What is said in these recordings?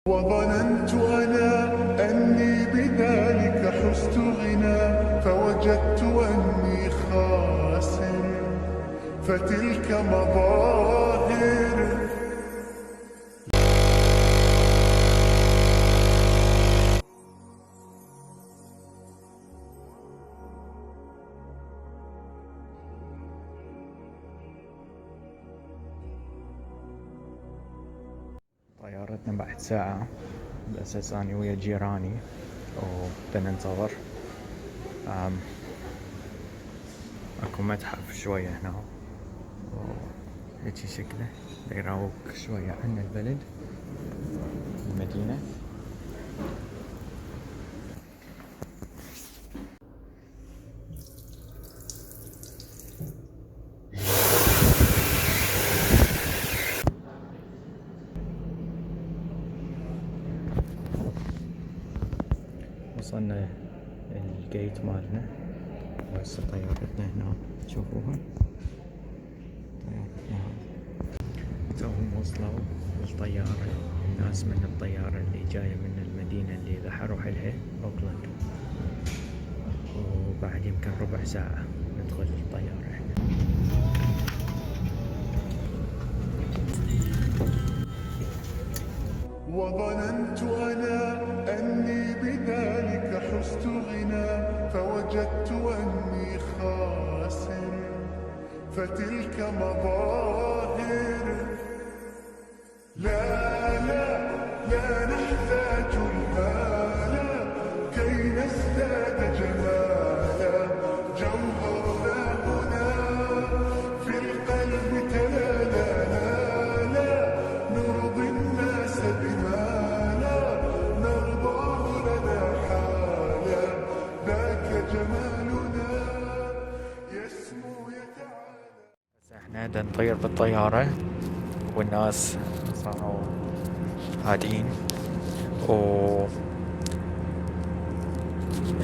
وظننت أنا أني بذلك حزت غنى، فوجدت أني خاسر، فتلك مظاهر. طيارتنا بعد ساعة، بأساس أني ويا جيراني وبننتظر. أكو متحف شوية هنا، وهيجي شكله يراوك شوية عن البلد، المدينة. وصلنا الجيت مالنا، وهسه طيارتنا هنا تشوفوها. طيارتنا توهم وصلوا الطيارة، ناس من الطيارة اللي جاية من المدينة اللي إذا حروح لها أوكلاند، وبعد يمكن ربع ساعة ندخل الطيارة احنا. وظننت أنا أني بذلك حزت غنى، فوجدت أني خاسر، فتلك مظاهر. لا لا لا نحتاج المال كي نزداد جمالا، جوهرنا هنا في القلب تلالا. لا نرضي الناس بما لا نرضاه لنا حالا، ذاك جمالنا يسمو يتعالى. احنا نطير بالطيارة والناس صاروا هادين،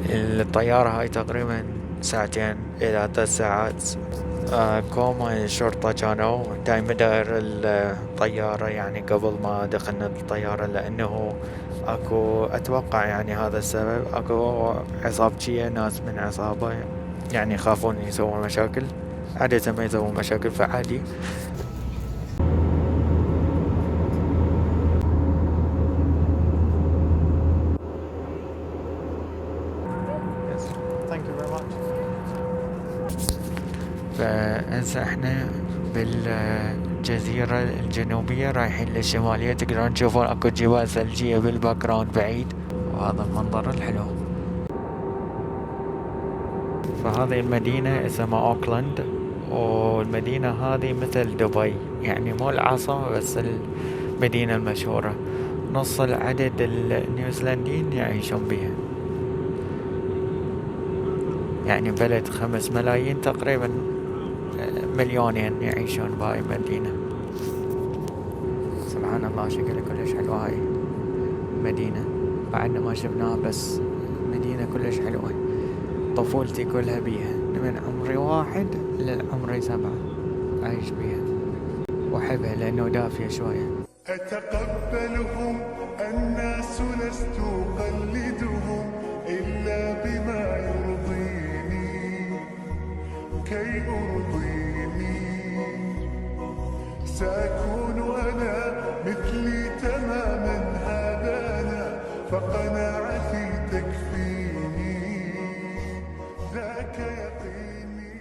والطيارة هاي تقريبا ساعتين إلى 3 ساعات. كوما الشرطة كانوا دايما داير الطيارة يعني قبل ما دخلنا الطيارة، لأنه أكو أتوقع يعني هذا السبب، أكو عصابجية، ناس من عصابة يعني يخافون يسوون مشاكل. عادة ما يسوون مشاكل فعادي. فهسه احنا بالجزيرة الجنوبية رايحين للشمالية، تقدرون تشوفون اكو جبال ثلجية بالباك جراوند بعيد، وهذا المنظر الحلو. فهذه المدينة اسمها اوكلاند، والمدينة هذه مثل دبي، يعني مو العاصمة بس المدينة المشهورة. نص العدد النيوزيلنديين يعيشون بها، يعني بلد 5 ملايين تقريبا، 1,200,000 يعيشون بهاي المدينة. سبحان الله، شكلها كلش حلوة هاي مدينة، بعدنا ما شفناها، بس مدينة كلش حلوة. طفولتي كلها بيها، من عمري 1 للعمري 7 عايش بيها، وأحبها لأنه دافية شوية. أتقبلهم الناس لست أقلدهم إلا بما يرضيني كي أرضيني. سأكون أنا مثلي تماما، هذا أنا فقناعتي تكفيني، ذاك يقيني.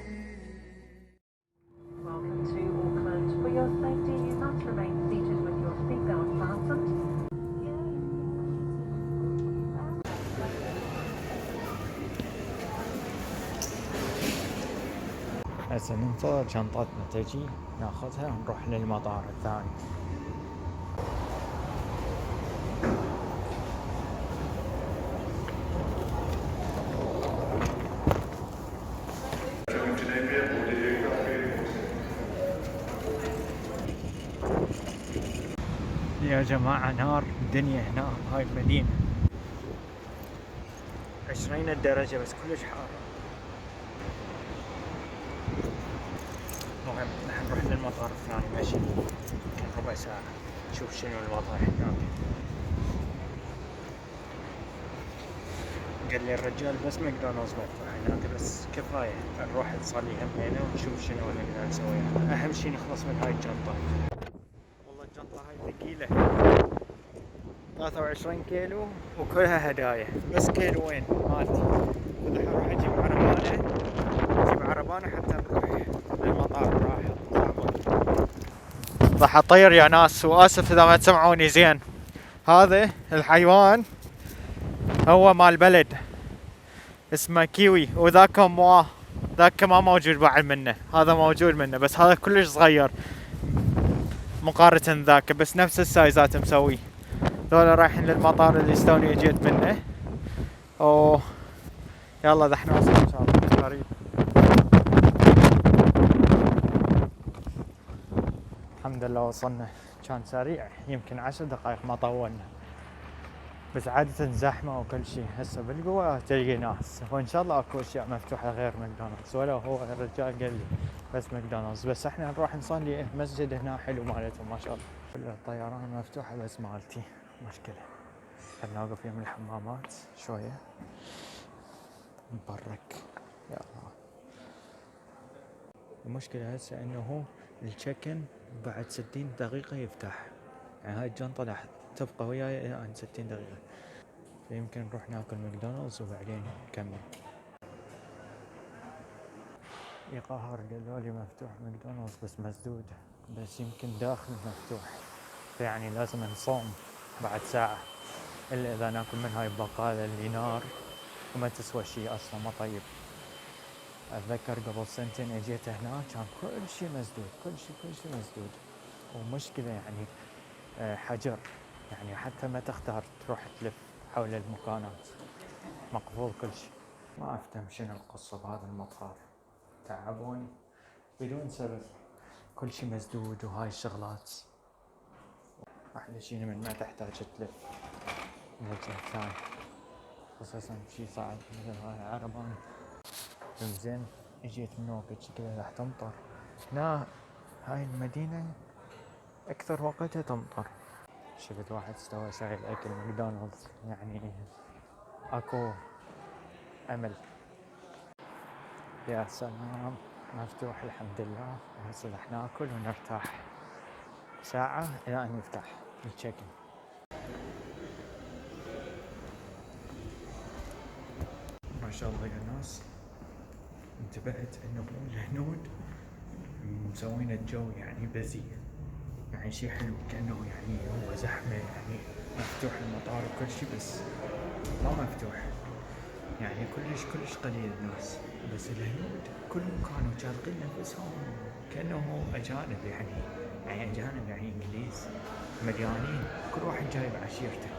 Welcome to Auckland. For your safety, you must remain seated with your seatbelt fastened. هسه ننتظر شنطتنا تجي ناخذها ونروح للمطار الثاني. يا جماعة نار الدنيا هنا هاي المدينة، 20 درجة بس كلش حارة. المهم نحن نروح للمطار الثاني ماشي، يمكن ربع ساعة نشوف شنو الوضع هناك. قال لي الرجال بس ماكدونالدز مفتوح هناك، بس كفاية نروح نصلي هم هنا ونشوف شنو نقدر نسوي. أهم شي نخلص من هاي الجنطة. والله الجنطة هاي ثقيلة 23 كيلو وكلها هدايا، بس كيلوين مالتي. الحين راح اجيب عربانة حتى نروح المطار. راح اطير يا ناس، واسف اذا ما تسمعوني زين. هذا الحيوان هو مال بلد اسمه كيوي، وذاك مواه، ذاك ما موجود بعد منه، هذا موجود منه بس هذا كلش صغير مقارنة ذاك، بس نفس السايزات مسوي. ذولا رايحين للمطار اللي استوني جيت منه. اوه يلا ذا احنا وصلنا ان شاء الله قريب. الحمد لله وصلنا، كان سريع يمكن 10 دقائق ما طولنا، بس عادة زحمة وكل شيء. هسه بالقوة تلقي ناس، وان شاء الله اكو اشياء مفتوحة غير ماكدونالدز، ولو هو الرجال قال لي بس ماكدونالدز. بس احنا نروح نصلي مسجد هنا حلو مالتهم ما شاء الله. كل الطيران مفتوحة بس مالتي مشكلة. خلنا نوقف يم الحمامات شوية نبرك. يا الله المشكلة هسه انه التشيكن بعد 60 دقيقة يفتح، يعني هاي الجنطة راح تبقى وياي الى 60 دقيقة، فيمكن نروح ناكل ماكدونالدز وبعدين نكمل. يا قهر قالوا لي مفتوح ماكدونالدز بس مسدود، بس يمكن داخل مفتوح، فيعني لازم نصوم بعد ساعة، الا اذا ناكل من هاي البقالة اللي نار وما تسوى شي اصلا ما طيب. اتذكر قبل سنتين اجيت هنا كان كل شي مسدود، كل شي مسدود، ومشكلة يعني حجر، يعني حتى ما تختار تروح تلف حول المكانات، مقفول كل شي. ما افتهم شنو القصة بهذا المطار، تعبوني بدون سبب، كل شي مسدود وهاي الشغلات. احلى شي من ما تحتاج تلف من الجهة الثانية، خصوصا شي صعب مثل هاي العربان. زين اجيت من وقت شكلها راح تمطر هنا، هاي المدينة اكثر وقتها تمطر. شفت واحد استوى شايل اكل ماكدونالدز، يعني اكو امل. يا سلام مفتوح الحمد لله، وهسه راح ناكل ونرتاح ساعة الى ان يفتح التشيكن. ما شاء الله يا ناس، انتبهت انه الهنود مسوين الجو يعني بزي، يعني شي حلو، كأنه يعني هو زحمة، يعني مفتوح المطار وكل شي بس ما مفتوح، يعني كلش قليل الناس. بس الهنود كلهم كانوا شارقين نفسهم كأنه أجانب، يعني أجانب يعني إنجليز، مليانين، كل واحد جايب عشيرته.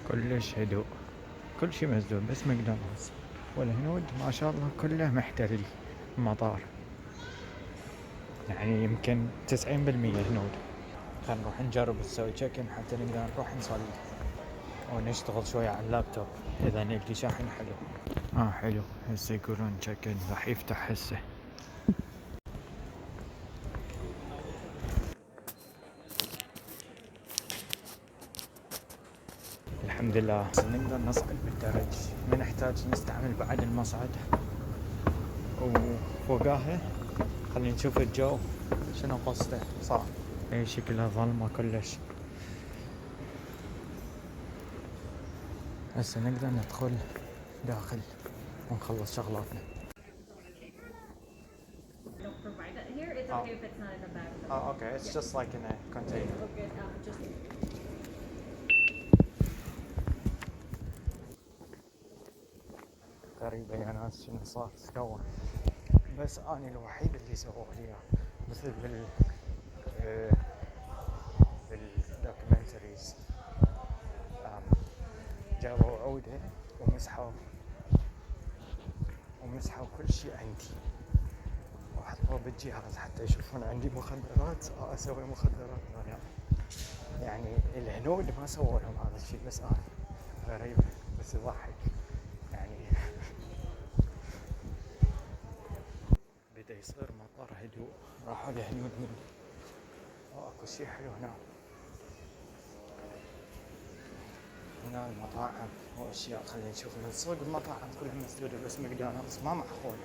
كلش هدوء، كل شي مسدود بس ماكدونالدز. والهنود ما شاء الله كله محتل المطار، يعني يمكن 90% هنود. خلينا نروح نجرب نسوي تشيكن حتى نقدر نروح نصلي ونشتغل شوية على اللابتوب اذا نلقي شاحن حلو. حلو، هسه يقولون تشيكن راح يفتح هسه. الحمد لله نقدر نصعد بالدرج، ما نحتاج نستعمل بعد المصعد. وفوقاها خلينا نشوف الجو شنو قصته صار. اي شكلها ظلمة كلش. هسه نقدر ندخل داخل ونخلص شغلاتنا. Okay, it's just like in a container. غريبة يا ناس شنو صار سوى، بس أنا الوحيد اللي سووه لي مثل بالدوكيومنتريز، جابوا عودة ومسحوا كل شيء عندي، وحطوا بالجهاز حتى يشوفون عندي مخدرات اسوي مخدرات انا. يعني الهنود ما سووا لهم هذا الشيء بس انا. غريب بس يضحك يعني. بدا يصير مطر هدوء. راحوا الهنود من اكو شيء حلو هنا. هنا المطاعم واشياء. خلينا نشوف من السوق المطاعم كلها مسدودة بس ماكدونالدز ما معقول.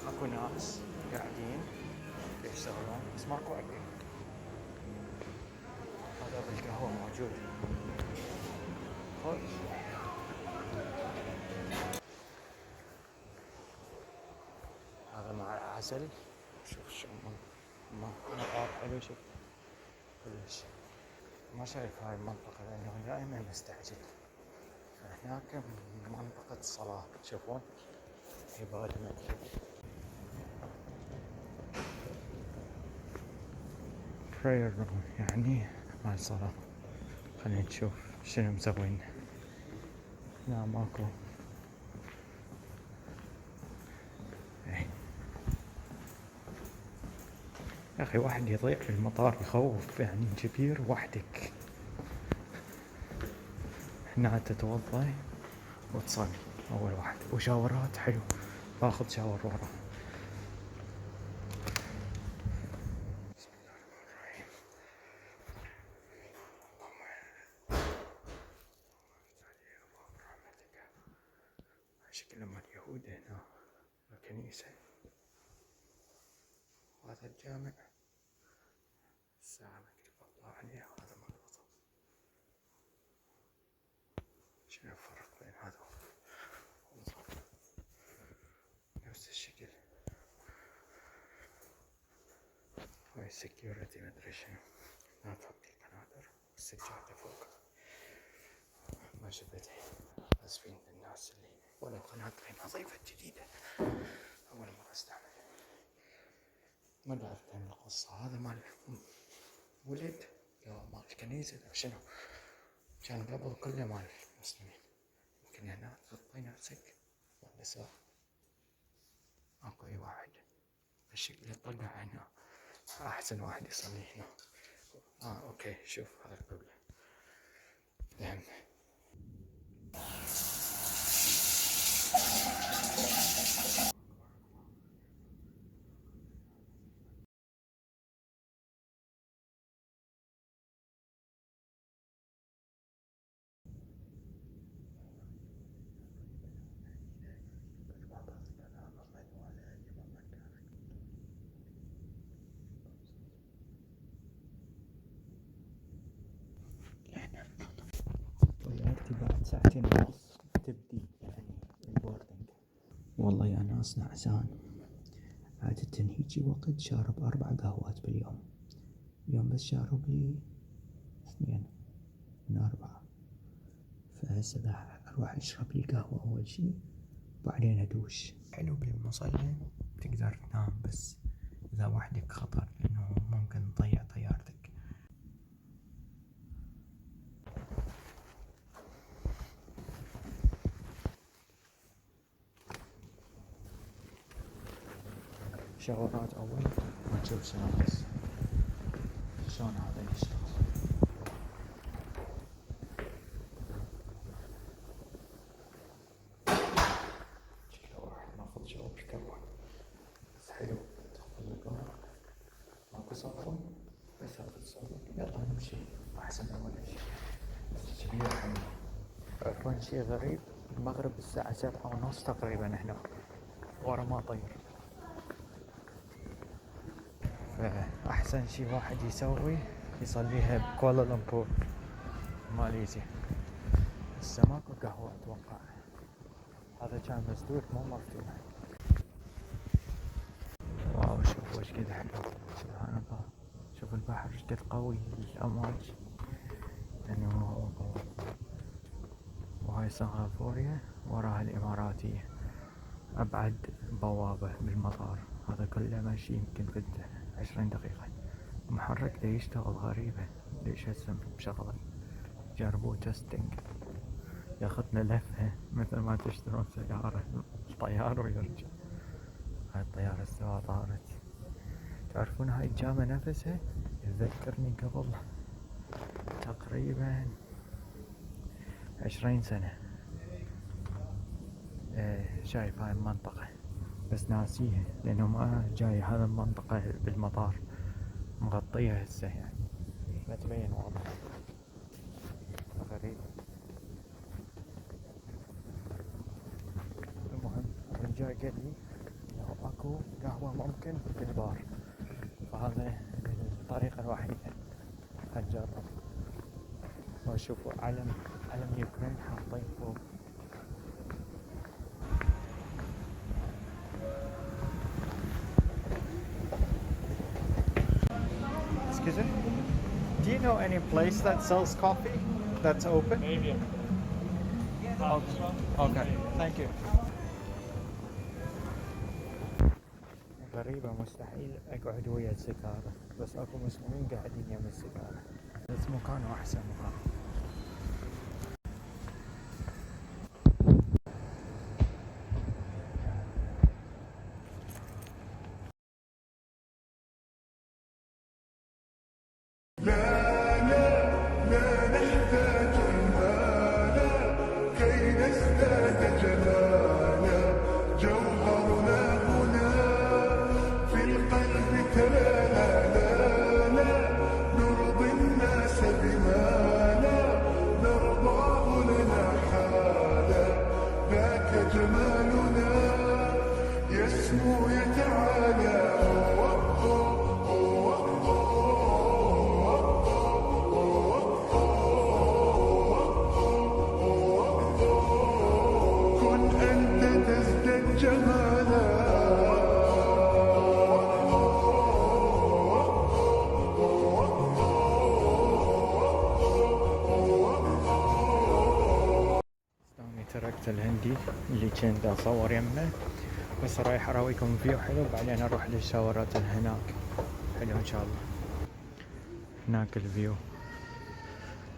اكو ناس قاعدين يشتغلون بس ماكو اكل. هذا بالقهوة موجود. خذ. هذا مع العسل. شوف شو مطار حلو. شوف كلش. ما شايف هاي المنطقة لأنه دائما مستعجل. هناك منطقة الصلاة تشوفون عبادة مدري. prayer room يعني مع الصلاة. خلينا نشوف شنو مسوين. لا ماكو. يا أخي واحد يضيع في المطار يخوف يعني كبير وحدك. هنا تتوضأ وتصلي أول واحد وشاورات حلو. باخذ شاور ورا. بسم الله الرحمن الرحيم. شكلهم اليهود هنا الكنيسة. وهذا الجامع الساعة مكتوب الله عليها وهذا مربوط. شنو الفرق بين هذا نفس الشكل. هاي السكيورتي مدري شنو. لا تحط القنادر والسجادة فوق. ما شفت اسفين للناس اللي ولا قنادر نظيفة جديدة أول مرة استعمل. ما عرفت عن القصة. هذا مال ولد لا مال الكنيسة شنو كان قبل كله مال المسلمين. يمكن هنا تغطي نفسك بس اكو اي واحد بالشكل يطلع هنا. احسن واحد يصلي هنا. اوكي شوف هذا القبلة فهم. طيارتي بعد 2 ساعة ونص تبدي يعني البوردنج. والله يا ناس نعسان. عادة هيجي وقت شارب 4 قهوات باليوم. اليوم بس شارب لي 2 من 4. فهسه اروح اشرب لي قهوة اول شي وبعدين ادوش. حلو بالمصلى تقدر تنام بس اذا وحدك خطر لانه ممكن تضيع طيارتك. شاورات اول ونشوف شناقص شلون هذا يشتغل. شكله واحد ناخذ شاور كمان بس حلو. تاخذ القمر ماكو صابون بس هذا الصابون. يلا نمشي احسن من ولا شيء كبير حلو. عرفان شي غريب المغرب الساعة 7:30 تقريبا هنا ورا ما طير. فأحسن شي واحد يسوي يصليها بكوالالمبور ماليزيا. هسه ماكو قهوة اتوقع. هذا كان مسدود مو مفتوح. واو شوفوا ايش قد حلو سبحان الله. شوف البحر ايش قد قوي الامواج انه. وهاي سنغافوريا وراها الاماراتية. ابعد بوابة بالمطار. هذا كله ماشي يمكن في 20 دقيقة. محرك دا يشتغل غريبة. ليش هسه مشغله. جربوه تستنج ياخذنا لفة مثل ما تشترون سيارة الطيار ويرجع. هسه طارت. تعرفون هاي الجامعة نفسها تذكرني قبل تقريبا 20 سنة. شايف هاي المنطقة بس ناسيها لأنه ما جاي هذا المنطقة بالمطار مغطية هسه يعني ما تبين واضح. غريب. المهم الرجال قال لي انه اكو قهوة ممكن بالبار، فهذا الطريقة الوحيدة هنجرب. واشوفوا علم يوكرين حاطين فوق. Excuse me? Do you know any place that sells coffee that's open? Maybe. Okay, thank you. غريبة مستحيل اقعد ويا السيجارة، بس اكو مسلمين قاعدين يم السيجارة، بس مكانه احسن مكان. لا نحتاج المال كي نزداد جمالا، جوهرنا هنا في القلب تلالا. لا نرضي الناس بما لا نرضاه لنا حالا، ذاك جمالنا يسمو يتعالى. تركت الهندي اللي كنت اصور يمه، بس رايح اراويكم فيو حلو بعدين اروح للشاورات هناك. حلو ان شاء الله. هناك الفيو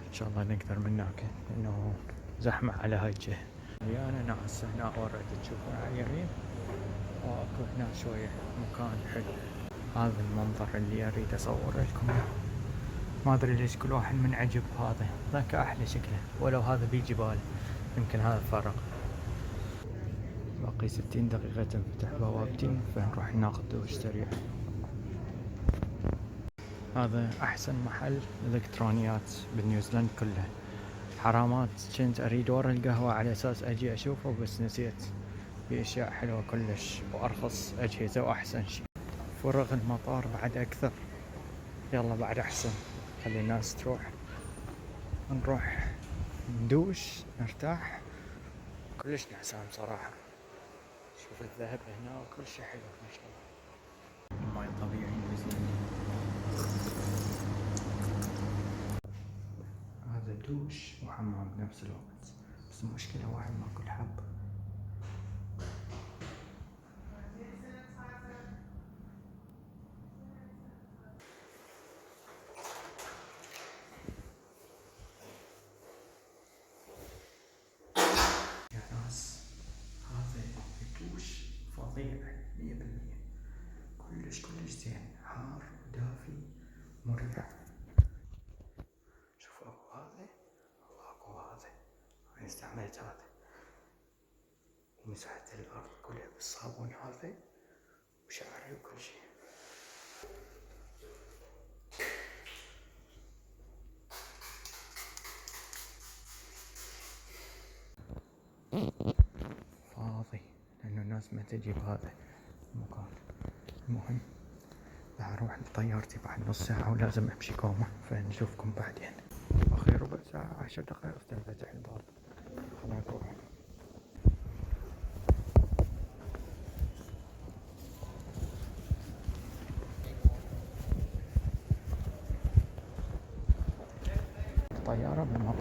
ان شاء الله نقدر من هناك لانه زحمة على هاي الجهة. انا ناس هنا اوريدي تشوفون على اليمين، واكو هنا شوية مكان حلو. هذا المنظر اللي اريد اصور لكم. ما ادري ليش كل واحد منعجب هذا، ذاك احلى شكله، ولو هذا بجبال يمكن هذا الفرق. باقي 60 دقيقة تنفتح بوابتين، فنروح ناخذ دوش سريع. هذا احسن محل الكترونيات بنيوزيلند كلها. حرامات كنت اريد ورا القهوة على اساس اجي اشوفه بس نسيت. في اشياء حلوة كلش وارخص اجهزة واحسن شيء. فرغ المطار بعد اكثر، يلا بعد احسن. خلي الناس تروح، نروح ندوش نرتاح. كلش نعسان صراحة. شوف الذهب هنا وكل شيء حلو ما شاء الله. الماي الطبيعي نيوزيلندي. هذا دوش وحمام بنفس الوقت، بس المشكلة واحد ماكو الحب. يا ناس هذا الدوش فظيع 100%. كلش زين، حار ودافي مريح. شوف اكو هذا واكو هذا، انا استعملت هذا ومسحت الارض كلها بالصابون هذا وشعري وكل شيء. فاضي لانه الناس ما تجي بهذا المكان. المهم راح اروح لطيارتي بعد نص ساعة ولازم امشي كومة، فنشوفكم بعدين. اخير ربع ساعة 10 دقائق تنفتح الباب. خلينا نروح. الطيارة بالمطار